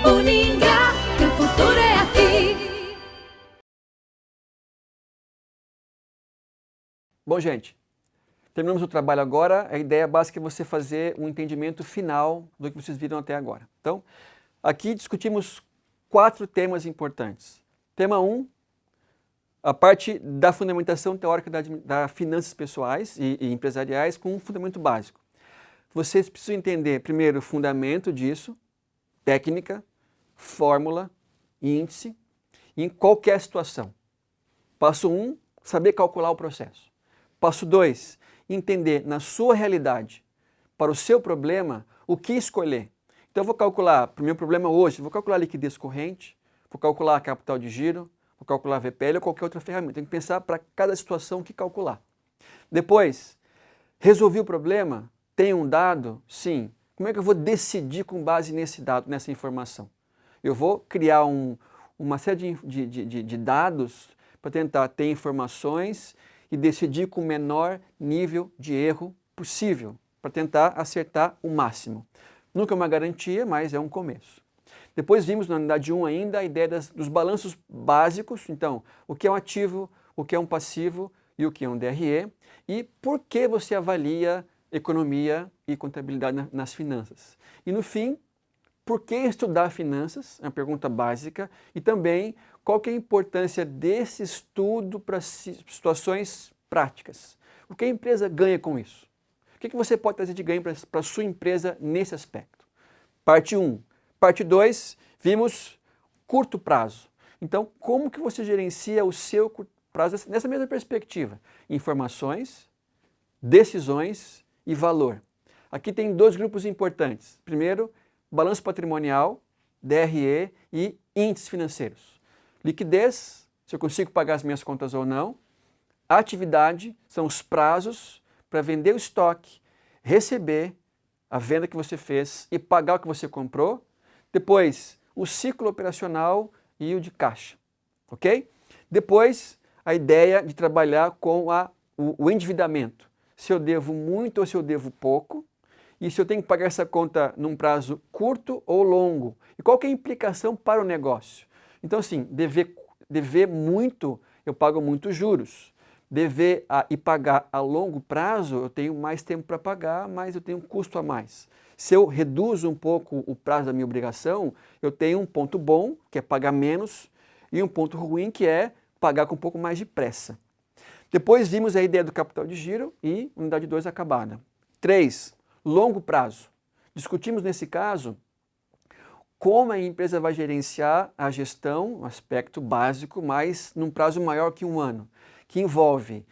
Uningá, que o futuro é aqui. Bom, gente, terminamos o trabalho agora. A ideia básica é você fazer um entendimento final do que vocês viram até agora. Então, aqui discutimos 4 temas importantes. Tema 1, a parte da fundamentação teórica das finanças pessoais e empresariais com um fundamento básico. Vocês precisam entender, primeiro, o fundamento disso, técnica, fórmula, índice, em qualquer situação. Passo 1, saber calcular o processo. Passo 2, entender na sua realidade, para o seu problema, o que escolher. Então eu vou calcular, para o meu problema hoje, vou calcular liquidez corrente, vou calcular capital de giro, vou calcular VPL ou qualquer outra ferramenta. Tem que pensar para cada situação o que calcular. Depois, resolvi o problema, tem um dado? Sim. Como é que eu vou decidir com base nesse dado, nessa informação? Eu vou criar uma série de dados para tentar ter informações e decidir com o menor nível de erro possível, para tentar acertar o máximo. Nunca é uma garantia, mas é um começo. Depois vimos na unidade 1 ainda a ideia dos balanços básicos, então, o que é um ativo, o que é um passivo e o que é um DRE, e por que você avalia economia e contabilidade nas finanças. E no fim, por que estudar finanças? É uma pergunta básica. E também, qual que é a importância desse estudo para situações práticas? O que a empresa ganha com isso? O que você pode trazer de ganho para a sua empresa nesse aspecto? Parte 1. Parte 2, vimos curto prazo. Então, como que você gerencia o seu curto prazo nessa mesma perspectiva? Informações, decisões e valor. Aqui tem 2 grupos importantes. Primeiro, balanço patrimonial, DRE e índices financeiros. Liquidez, se eu consigo pagar as minhas contas ou não. Atividade, são os prazos para vender o estoque, receber a venda que você fez e pagar o que você comprou. Depois, o ciclo operacional e o de caixa, ok? Depois, a ideia de trabalhar com o endividamento. Se eu devo muito ou se eu devo pouco. E se eu tenho que pagar essa conta num prazo curto ou longo? E qual que é a implicação para o negócio? Então, assim, dever muito, eu pago muitos juros. Dever e pagar a longo prazo, eu tenho mais tempo para pagar, mas eu tenho um custo a mais. Se eu reduzo um pouco o prazo da minha obrigação, eu tenho um ponto bom, que é pagar menos, e um ponto ruim, que é pagar com um pouco mais de pressa. Depois vimos a ideia do capital de giro e unidade 2 acabada. 3. Longo prazo. Discutimos nesse caso como a empresa vai gerenciar a gestão, um aspecto básico, mas num prazo maior que 1 ano, que envolve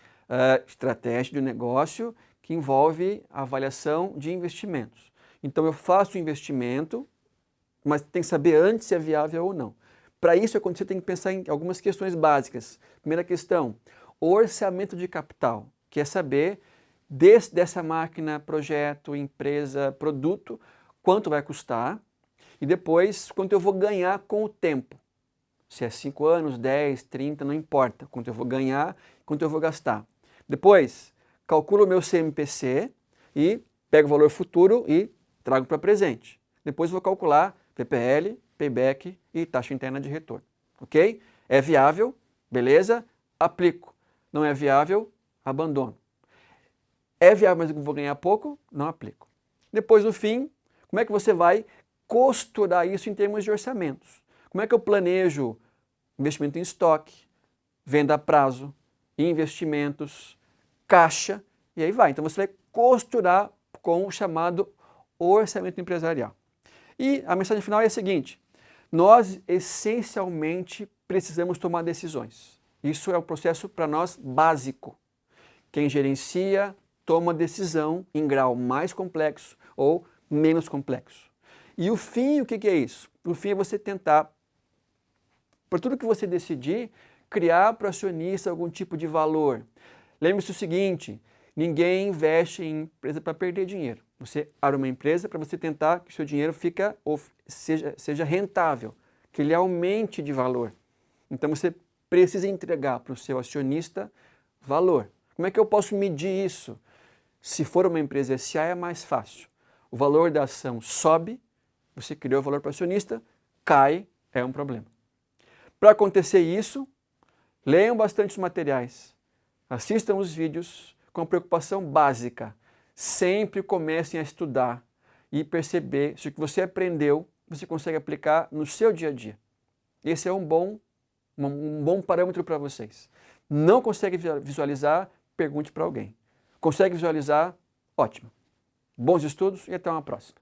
estratégia de negócio, que envolve avaliação de investimentos. Então eu faço o investimento, mas tem que saber antes se é viável ou não. Para isso você tem que pensar em algumas questões básicas. Primeira questão, orçamento de capital, que é saber dessa máquina, projeto, empresa, produto, quanto vai custar e depois quanto eu vou ganhar com o tempo. Se é 5 anos, 10, 30, não importa. Quanto eu vou ganhar, quanto eu vou gastar. Depois, calculo o meu CMPC e pego o valor futuro e trago para presente. Depois vou calcular PPL, payback e taxa interna de retorno. Ok? É viável? Beleza? Aplico. Não é viável? Abandono. É viável, mas eu vou ganhar pouco? Não aplico. Depois, no fim, como é que você vai costurar isso em termos de orçamentos? Como é que eu planejo investimento em estoque, venda a prazo, investimentos, caixa, e aí vai. Então você vai costurar com o chamado orçamento empresarial. E a mensagem final é a seguinte: nós essencialmente precisamos tomar decisões. Isso é um processo para nós básico. Quem gerencia toma decisão em grau mais complexo ou menos complexo. E o fim, o que é isso? O fim é você tentar, por tudo que você decidir, criar para o acionista algum tipo de valor. Lembre-se o seguinte, ninguém investe em empresa para perder dinheiro. Você abre uma empresa para você tentar que o seu dinheiro seja rentável, que ele aumente de valor. Então você precisa entregar para o seu acionista valor. Como é que eu posso medir isso? Se for uma empresa SA é mais fácil. O valor da ação sobe, você criou o valor para o acionista, cai, é um problema. Para acontecer isso, leiam bastante os materiais, assistam os vídeos com preocupação básica. Sempre comecem a estudar e perceber se o que você aprendeu você consegue aplicar no seu dia a dia. Esse é um bom parâmetro para vocês. Não consegue visualizar? Pergunte para alguém. Consegue visualizar? Ótimo. Bons estudos e até uma próxima.